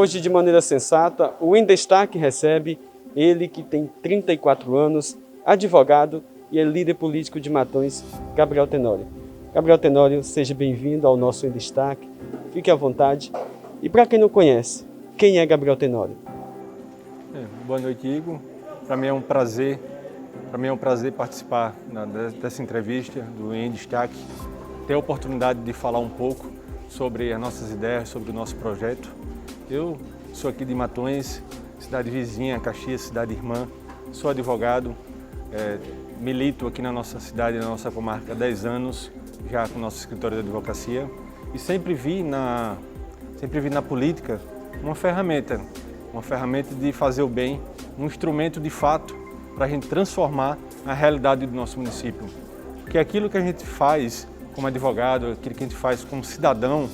Hoje, de maneira sensata, o Em Destaque recebe ele que tem 34 anos, advogado e é líder político de Matões, Gabriel Tenório. Gabriel Tenório, seja bem-vindo ao nosso Em Destaque, fique à vontade. E para quem não conhece, quem é Gabriel Tenório? Boa noite, Igor. Para mim é um prazer participar dessa entrevista do Em Destaque, ter a oportunidade de falar um pouco sobre as nossas ideias, sobre o nosso projeto. Eu sou aqui de Matões, cidade vizinha, Caxias, cidade irmã, sou advogado, milito aqui na nossa cidade, na nossa comarca há 10 anos, já com o nosso escritório de advocacia, e sempre vi na política uma ferramenta de fazer o bem, um instrumento de fato para a gente transformar a realidade do nosso município. Porque aquilo que a gente faz como advogado, aquilo que a gente faz como cidadão,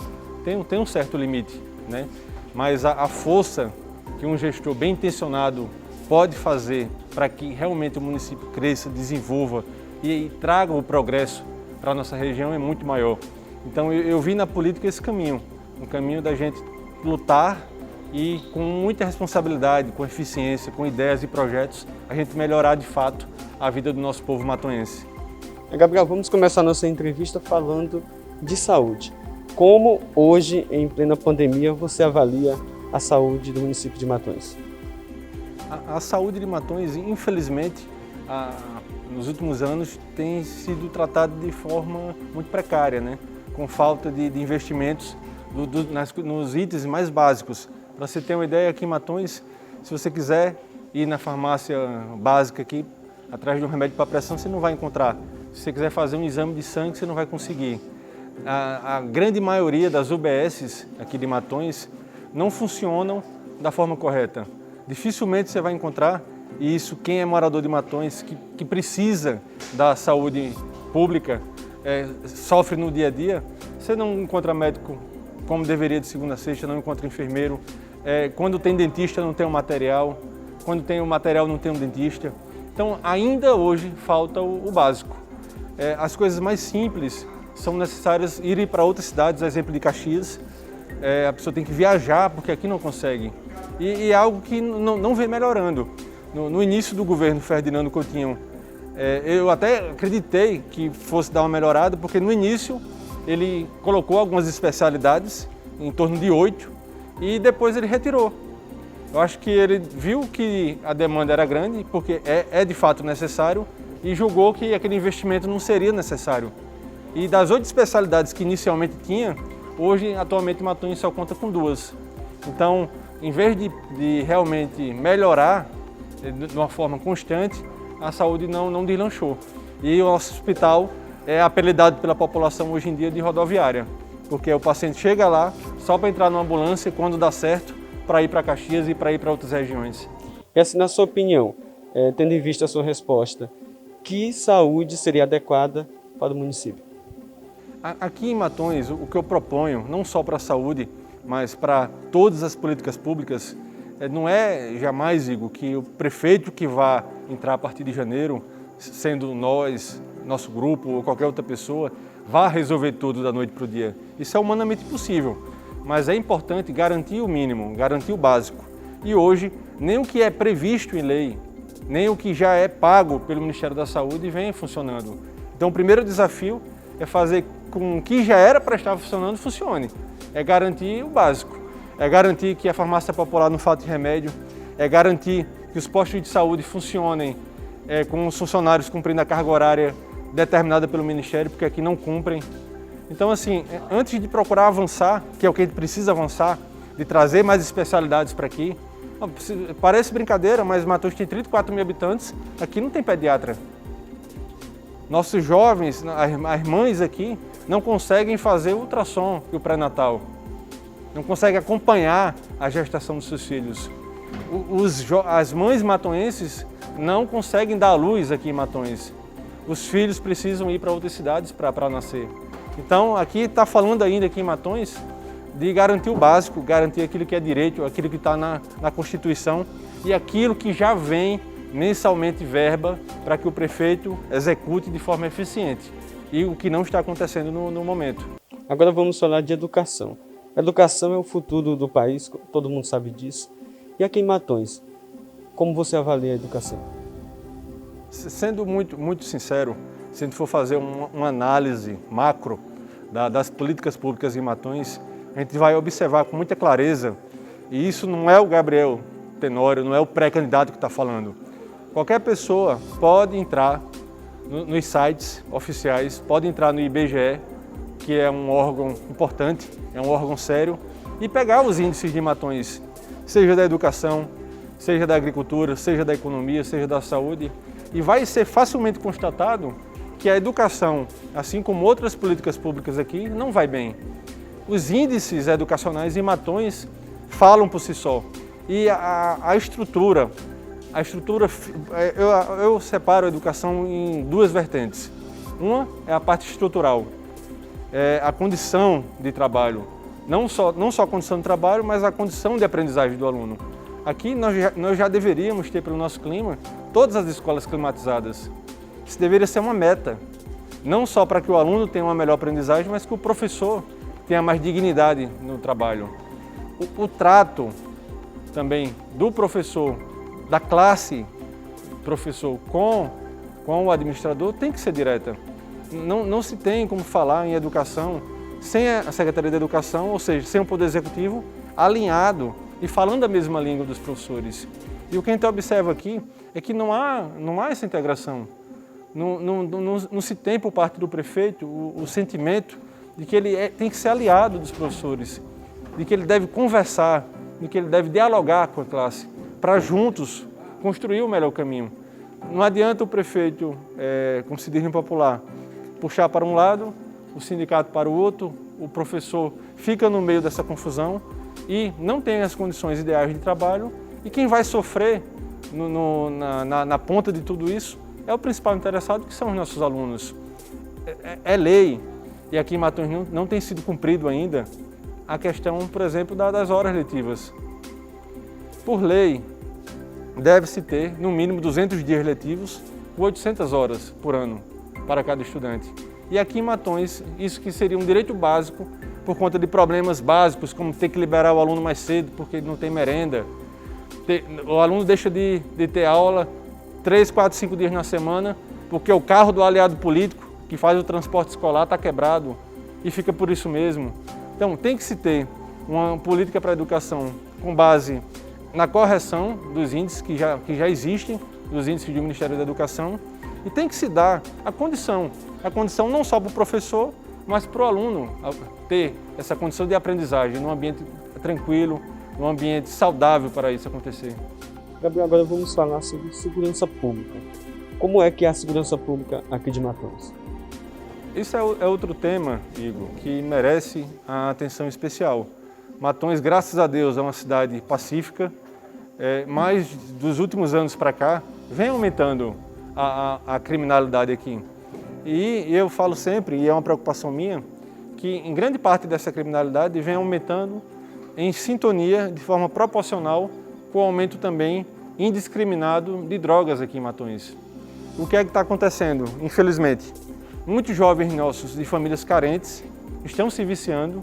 tem um certo limite, né? Mas a força que um gestor bem intencionado pode fazer para que realmente o município cresça, desenvolva e traga o progresso para a nossa região é muito maior. Então eu vi na política esse caminho, um caminho da gente lutar e com muita responsabilidade, com eficiência, com ideias e projetos, a gente melhorar de fato a vida do nosso povo matonhense. Gabriel, vamos começar a nossa entrevista falando de saúde. Como hoje, em plena pandemia, você avalia a saúde do município de Matões? A saúde de Matões, infelizmente, nos últimos anos tem sido tratada de forma muito precária, né? Com falta de investimentos nos itens mais básicos. Para você ter uma ideia, aqui em Matões, se você quiser ir na farmácia básica aqui, atrás de um remédio para pressão, você não vai encontrar. Se você quiser fazer um exame de sangue, você não vai conseguir. A grande maioria das UBSs aqui de Matões não funcionam da forma correta. Dificilmente você vai encontrar, e isso quem é morador de Matões, que precisa da saúde pública, sofre no dia a dia, você não encontra médico como deveria de segunda a sexta, não encontra enfermeiro. Quando tem dentista não tem o material, quando tem o material não tem um dentista. Então ainda hoje falta o básico. As coisas mais simples são necessárias irem para outras cidades, exemplo de Caxias. A pessoa tem que viajar porque aqui não consegue. E é algo que não vem melhorando. No início do governo Ferdinando Coutinho, eu até acreditei que fosse dar uma melhorada, porque no início ele colocou algumas especialidades, em torno de 8, e depois ele retirou. Eu acho que ele viu que a demanda era grande, porque é de fato necessário, e julgou que aquele investimento não seria necessário. E das 8 especialidades que inicialmente tinha, hoje, atualmente, Matões só conta com 2. Então, em vez de realmente melhorar de uma forma constante, a saúde não deslanchou. E o nosso hospital é apelidado pela população hoje em dia de rodoviária, porque o paciente chega lá só para entrar numa ambulância quando dá certo, para ir para Caxias e para ir para outras regiões. E assim, na sua opinião, tendo em vista a sua resposta, que saúde seria adequada para o município? Aqui em Matões, o que eu proponho, não só para a saúde, mas para todas as políticas públicas, não é jamais, Igor, que o prefeito que vá entrar a partir de janeiro, sendo nós, nosso grupo ou qualquer outra pessoa, vá resolver tudo da noite para o dia. Isso é humanamente possível, mas é importante garantir o mínimo, garantir o básico. E hoje, nem o que é previsto em lei, nem o que já é pago pelo Ministério da Saúde vem funcionando. Então o primeiro desafio é fazer com que já era para estar funcionando, funcione. É garantir o básico, é garantir que a farmácia popular não falte remédio, é garantir que os postos de saúde funcionem com os funcionários cumprindo a carga horária determinada pelo Ministério, porque aqui não cumprem. Então, assim, antes de procurar avançar, que é o que a gente precisa avançar, de trazer mais especialidades para aqui, parece brincadeira, mas Matões tem 34 mil habitantes, aqui não tem pediatra. Nossos jovens, as mães aqui, não conseguem fazer o ultrassom e o pré-natal, não conseguem acompanhar a gestação dos seus filhos. As mães matonhenses não conseguem dar à luz aqui em Matões. Os filhos precisam ir para outras cidades para nascer. Então, aqui está falando ainda aqui em Matões de garantir o básico, garantir aquilo que é direito, aquilo que está na Constituição e aquilo que já vem mensalmente verba para que o prefeito execute de forma eficiente. E o que não está acontecendo no momento. Agora vamos falar de educação. A educação é o futuro do país, todo mundo sabe disso. E aqui em Matões, como você avalia a educação? Sendo muito sincero, se a gente for fazer uma análise macro das políticas públicas em Matões, a gente vai observar com muita clareza, e isso não é o Gabriel Tenório, não é o pré-candidato que está falando. Qualquer pessoa pode entrar nos sites oficiais, pode entrar no IBGE, que é um órgão importante, é um órgão sério, e pegar os índices de Matões, seja da educação, seja da agricultura, seja da economia, seja da saúde, e vai ser facilmente constatado que a educação, assim como outras políticas públicas aqui, não vai bem. Os índices educacionais em Matões falam por si só. E a estrutura, eu separo a educação em duas vertentes. Uma é a parte estrutural, é a condição de trabalho. Não só a condição de trabalho, mas a condição de aprendizagem do aluno. Aqui nós já deveríamos ter, pelo nosso clima, todas as escolas climatizadas. Isso deveria ser uma meta, não só para que o aluno tenha uma melhor aprendizagem, mas que o professor tenha mais dignidade no trabalho. O trato também do professor, da classe professor com o administrador tem que ser direta. Não se tem como falar em educação sem a Secretaria de Educação, ou seja, sem o Poder Executivo alinhado e falando a mesma língua dos professores. E o que a gente observa aqui é que não há essa integração. Não se tem por parte do prefeito o sentimento de que ele tem que ser aliado dos professores, de que ele deve conversar, de que ele deve dialogar com a classe, para juntos construir o melhor caminho. Não adianta o prefeito, como se diz no popular, puxar para um lado, o sindicato para o outro, o professor fica no meio dessa confusão e não tem as condições ideais de trabalho, e quem vai sofrer na ponta de tudo isso é o principal interessado, que são os nossos alunos. É lei, e aqui em Matões não tem sido cumprido ainda, a questão, por exemplo, das horas letivas. Por lei, deve-se ter, no mínimo, 200 dias letivos, 800 horas por ano para cada estudante. E aqui em Matões, isso que seria um direito básico, por conta de problemas básicos, como ter que liberar o aluno mais cedo porque ele não tem merenda. O aluno deixa de ter aula 3, 4, 5 dias na semana, porque o carro do aliado político, que faz o transporte escolar, está quebrado e fica por isso mesmo. Então, tem que se ter uma política para a educação com base na correção dos índices que já existem, dos índices do Ministério da Educação, e tem que se dar a condição não só para o professor, mas para o aluno ter essa condição de aprendizagem num ambiente tranquilo, num ambiente saudável para isso acontecer. Gabriel, agora vamos falar sobre segurança pública. Como é que é a segurança pública aqui de Matões? Isso é outro tema, Igor, que merece a atenção especial. Matões, graças a Deus, é uma cidade pacífica, mas dos últimos anos para cá, vem aumentando a criminalidade aqui. E eu falo sempre, e é uma preocupação minha, que em grande parte dessa criminalidade vem aumentando em sintonia, de forma proporcional, com o aumento também indiscriminado de drogas aqui em Matões. O que é que está acontecendo? Infelizmente, muitos jovens nossos de famílias carentes estão se viciando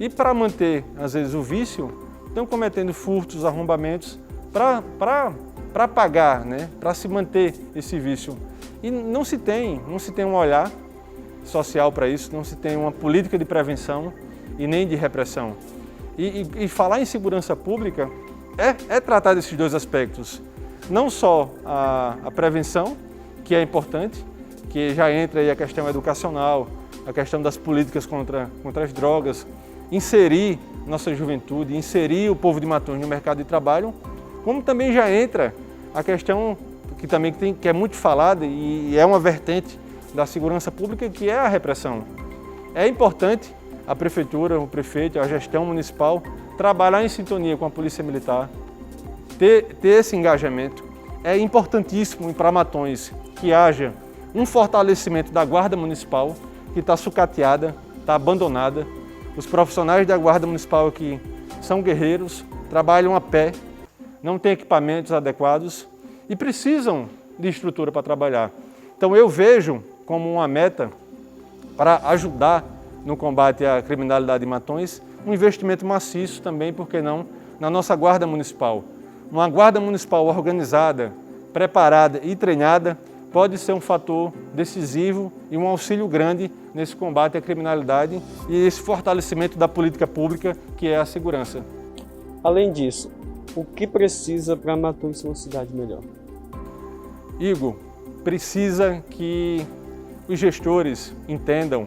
e, para manter, às vezes, o vício, estão cometendo furtos, arrombamentos para pagar, para se manter esse vício. E não se tem um olhar social para isso, não se tem uma política de prevenção e nem de repressão. E falar em segurança pública é tratar desses dois aspectos. Não só a prevenção, que é importante, que já entra aí a questão educacional, a questão das políticas contra as drogas, inserir nossa juventude, inserir o povo de Matões no mercado de trabalho, como também já entra a questão que é muito falada e é uma vertente da segurança pública, que é a repressão. É importante a prefeitura, o prefeito, a gestão municipal trabalhar em sintonia com a Polícia Militar, ter esse engajamento. É importantíssimo para Matões que haja um fortalecimento da Guarda Municipal, que está sucateada, está abandonada. Os profissionais da Guarda Municipal aqui são guerreiros, trabalham a pé, não têm equipamentos adequados e precisam de estrutura para trabalhar. Então eu vejo como uma meta para ajudar no combate à criminalidade em Matões, um investimento maciço também, por que não, na nossa Guarda Municipal. Uma Guarda Municipal organizada, preparada e treinada pode ser um fator decisivo e um auxílio grande nesse combate à criminalidade e esse fortalecimento da política pública que é a segurança. Além disso, o que precisa para Matões ser uma cidade melhor? Igor, precisa que os gestores entendam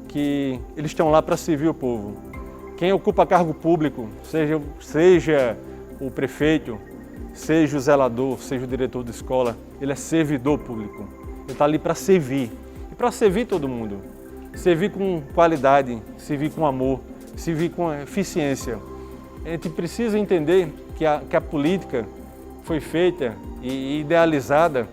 que eles estão lá para servir o povo. Quem ocupa cargo público, seja o prefeito, seja o zelador, seja o diretor de escola, ele é servidor público. Ele está ali para servir. E para servir todo mundo. Servir com qualidade, servir com amor, servir com eficiência. A gente precisa entender que a política foi feita e idealizada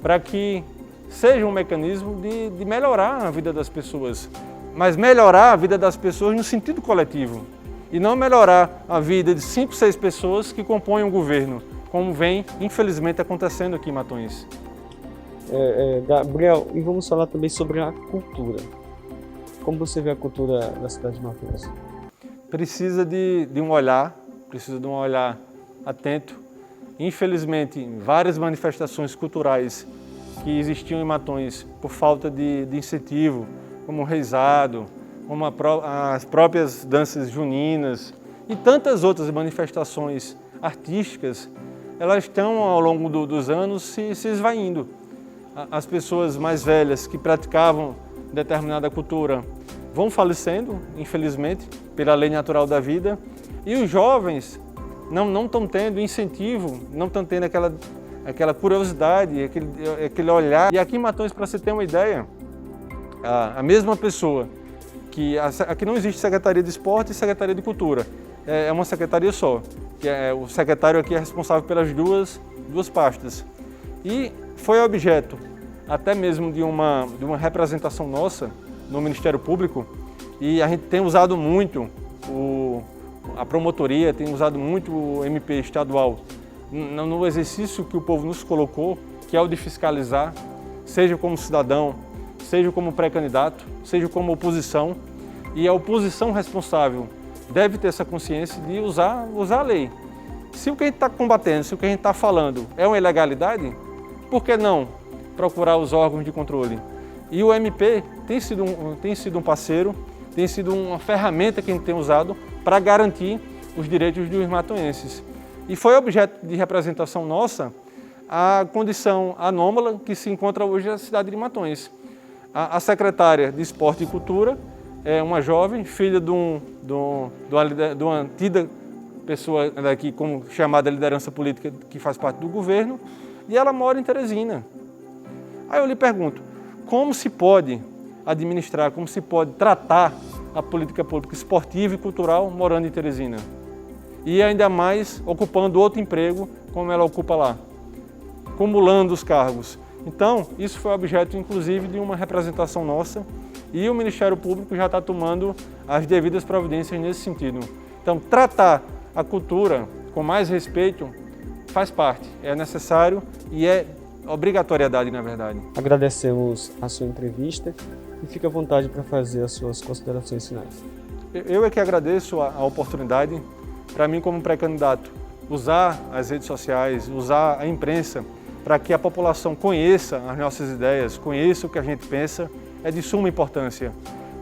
para que seja um mecanismo de melhorar a vida das pessoas. Mas melhorar a vida das pessoas no sentido coletivo. E não melhorar a vida de 5, 6 pessoas que compõem um governo, como vem, infelizmente, acontecendo aqui em Matões. Gabriel, e vamos falar também sobre a cultura. Como você vê a cultura da cidade de Matões? Precisa de um olhar atento. Infelizmente, várias manifestações culturais que existiam em Matões por falta de incentivo, como o reizado, como as próprias danças juninas e tantas outras manifestações artísticas, elas estão ao longo dos anos se esvaindo. As pessoas mais velhas que praticavam determinada cultura vão falecendo, infelizmente, pela lei natural da vida, e os jovens não estão tendo incentivo, não estão tendo aquela curiosidade, aquele olhar. E aqui em Matões, para você ter uma ideia, a mesma pessoa que aqui não existe Secretaria de Esporte e Secretaria de Cultura, é uma secretaria só, que o secretário aqui é responsável pelas duas pastas. E foi objeto até mesmo de uma representação nossa no Ministério Público, e a gente tem usado muito a promotoria, tem usado muito o MP estadual no exercício que o povo nos colocou, que é o de fiscalizar, seja como cidadão, seja como pré-candidato, seja como oposição, e a oposição responsável deve ter essa consciência de usar a lei. Se o que a gente está combatendo, se o que a gente está falando é uma ilegalidade, por que não procurar os órgãos de controle? E o MP tem sido um parceiro, tem sido uma ferramenta que a gente tem usado para garantir os direitos dos matoenses. E foi objeto de representação nossa a condição anômala que se encontra hoje na cidade de Matões. A secretária de Esporte e Cultura é uma jovem, filha de uma antiga pessoa daqui, como chamada liderança política, que faz parte do governo, e ela mora em Teresina. Aí eu lhe pergunto, como se pode administrar, como se pode tratar a política pública esportiva e cultural morando em Teresina? E ainda mais ocupando outro emprego, como ela ocupa lá, acumulando os cargos. Então, isso foi objeto, inclusive, de uma representação nossa, e o Ministério Público já está tomando as devidas providências nesse sentido. Então, tratar a cultura com mais respeito faz parte, é necessário e é obrigatoriedade, na verdade. Agradecemos a sua entrevista e fique à vontade para fazer as suas considerações finais. Eu é que agradeço a oportunidade. Para mim, como pré-candidato, usar as redes sociais, usar a imprensa para que a população conheça as nossas ideias, conheça o que a gente pensa, é de suma importância.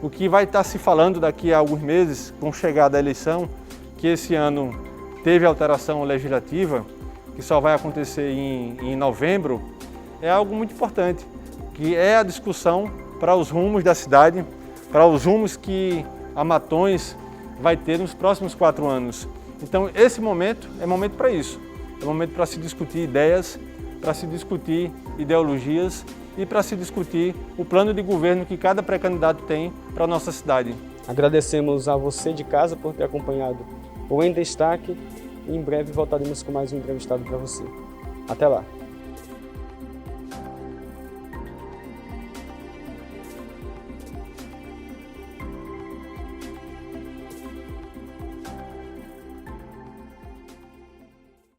O que vai estar se falando daqui a alguns meses, com chegada à eleição, que esse ano teve alteração legislativa, que só vai acontecer em novembro, é algo muito importante, que é a discussão para os rumos da cidade, para os rumos que a Matões vai ter nos próximos 4 anos. Então, esse momento é momento para isso. É momento para se discutir ideias, para se discutir ideologias e para se discutir o plano de governo que cada pré-candidato tem para a nossa cidade. Agradecemos a você de casa por ter acompanhado o Em Destaque e em breve voltaremos com mais um entrevistado para você. Até lá!